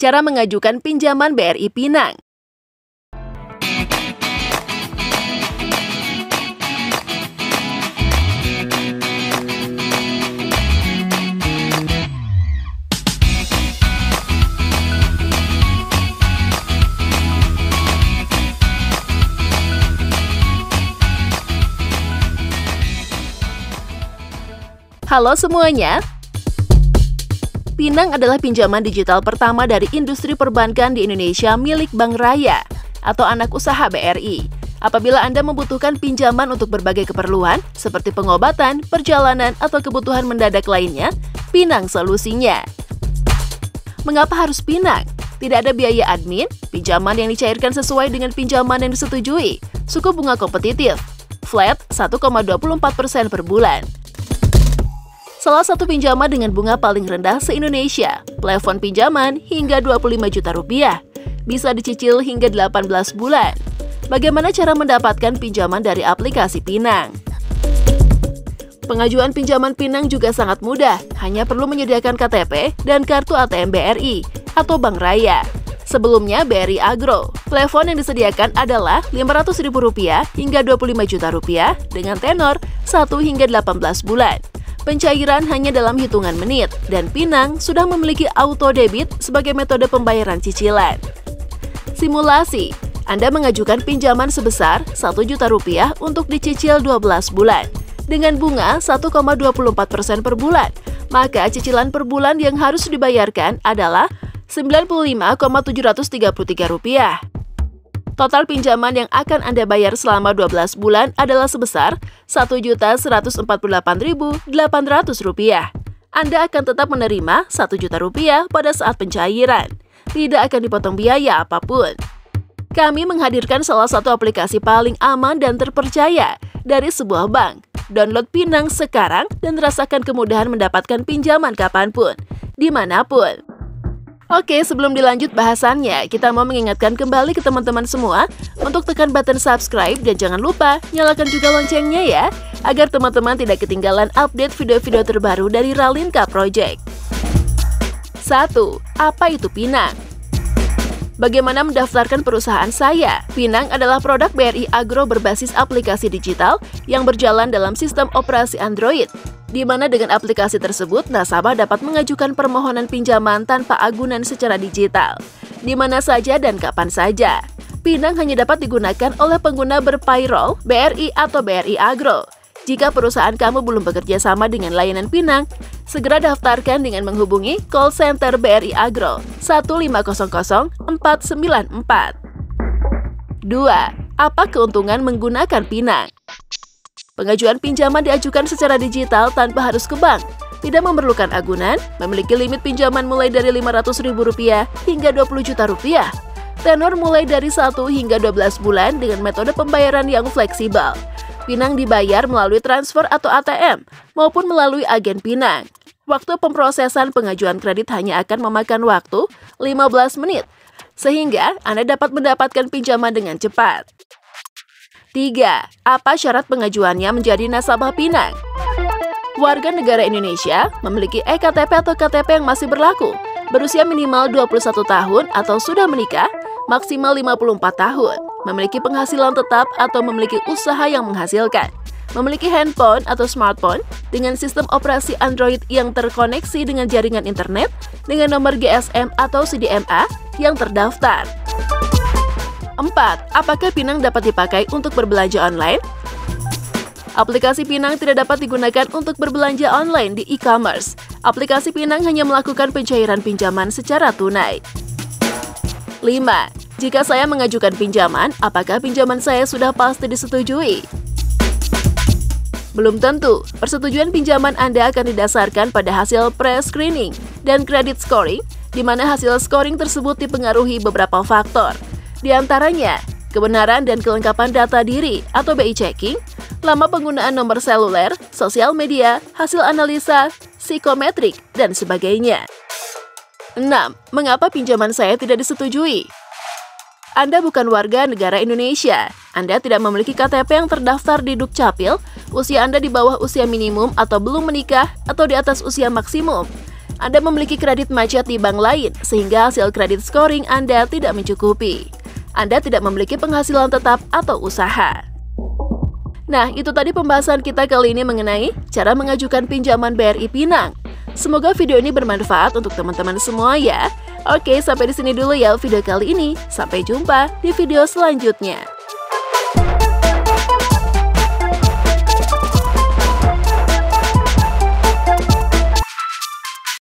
Cara mengajukan pinjaman BRI Pinang. Halo semuanya. Pinang adalah pinjaman digital pertama dari industri perbankan di Indonesia milik Bank Raya atau anak usaha BRI. Apabila Anda membutuhkan pinjaman untuk berbagai keperluan seperti pengobatan, perjalanan, atau kebutuhan mendadak lainnya, Pinang solusinya. Mengapa harus Pinang? Tidak ada biaya admin, pinjaman yang dicairkan sesuai dengan pinjaman yang disetujui, suku bunga kompetitif, flat 1,24% per bulan. Salah satu pinjaman dengan bunga paling rendah se-Indonesia, plafon pinjaman hingga 25 juta rupiah, bisa dicicil hingga 18 bulan. Bagaimana cara mendapatkan pinjaman dari aplikasi Pinang? Pengajuan pinjaman Pinang juga sangat mudah, hanya perlu menyediakan KTP dan kartu ATM BRI atau Bank Raya. Sebelumnya BRI Agro, plafon yang disediakan adalah Rp500.000 hingga Rp25 juta dengan tenor 1 hingga 18 bulan. Pencairan hanya dalam hitungan menit, dan Pinang sudah memiliki auto debit sebagai metode pembayaran cicilan. Simulasi, Anda mengajukan pinjaman sebesar Rp1 juta untuk dicicil 12 bulan, dengan bunga 1,24% per bulan, maka cicilan per bulan yang harus dibayarkan adalah Rp95,733. Total pinjaman yang akan Anda bayar selama 12 bulan adalah sebesar Rp1.148.800. Anda akan tetap menerima Rp1 juta pada saat pencairan. Tidak akan dipotong biaya apapun. Kami menghadirkan salah satu aplikasi paling aman dan terpercaya dari sebuah bank. Download Pinang sekarang dan rasakan kemudahan mendapatkan pinjaman kapanpun, dimanapun. Oke, sebelum dilanjut bahasannya, kita mau mengingatkan kembali ke teman-teman semua untuk tekan button subscribe dan jangan lupa nyalakan juga loncengnya ya, agar teman-teman tidak ketinggalan update video-video terbaru dari Ralinka Project. 1. Apa itu Pinang? Bagaimana mendaftarkan perusahaan saya? Pinang adalah produk BRI Agro berbasis aplikasi digital yang berjalan dalam sistem operasi Android, di mana dengan aplikasi tersebut, nasabah dapat mengajukan permohonan pinjaman tanpa agunan secara digital, di mana saja dan kapan saja. Pinang hanya dapat digunakan oleh pengguna berpayroll BRI atau BRI Agro. Jika perusahaan kamu belum bekerja sama dengan layanan Pinang, segera daftarkan dengan menghubungi call center BRI Agro 1500 494. 2. Apa keuntungan menggunakan Pinang? Pengajuan pinjaman diajukan secara digital tanpa harus ke bank, tidak memerlukan agunan, memiliki limit pinjaman mulai dari Rp500.000 hingga Rp20 juta, tenor mulai dari 1 hingga 12 bulan dengan metode pembayaran yang fleksibel. Pinang dibayar melalui transfer atau ATM maupun melalui agen Pinang. Waktu pemrosesan pengajuan kredit hanya akan memakan waktu 15 menit, sehingga Anda dapat mendapatkan pinjaman dengan cepat. 3. Apa syarat pengajuannya menjadi nasabah Pinang? Warga negara Indonesia memiliki eKTP atau KTP yang masih berlaku, berusia minimal 21 tahun atau sudah menikah, maksimal 54 tahun, memiliki penghasilan tetap atau memiliki usaha yang menghasilkan, memiliki handphone atau smartphone dengan sistem operasi Android yang terkoneksi dengan jaringan internet dengan nomor GSM atau CDMA yang terdaftar. 4. Apakah Pinang dapat dipakai untuk berbelanja online? Aplikasi Pinang tidak dapat digunakan untuk berbelanja online di e-commerce. Aplikasi Pinang hanya melakukan pencairan pinjaman secara tunai. 5. Jika saya mengajukan pinjaman, apakah pinjaman saya sudah pasti disetujui? Belum tentu. Persetujuan pinjaman Anda akan didasarkan pada hasil pre-screening dan credit scoring, di mana hasil scoring tersebut dipengaruhi beberapa faktor. Di antaranya, kebenaran dan kelengkapan data diri atau BI checking, lama penggunaan nomor seluler, sosial media, hasil analisa, psikometrik, dan sebagainya. 6. Mengapa pinjaman saya tidak disetujui? Anda bukan warga negara Indonesia. Anda tidak memiliki KTP yang terdaftar di Dukcapil, usia Anda di bawah usia minimum atau belum menikah, atau di atas usia maksimum. Anda memiliki kredit macet di bank lain, sehingga hasil kredit scoring Anda tidak mencukupi. Anda tidak memiliki penghasilan tetap atau usaha. Nah, itu tadi pembahasan kita kali ini mengenai cara mengajukan pinjaman BRI Pinang. Semoga video ini bermanfaat untuk teman-teman semua ya. Oke, sampai di sini dulu ya video kali ini. Sampai jumpa di video selanjutnya.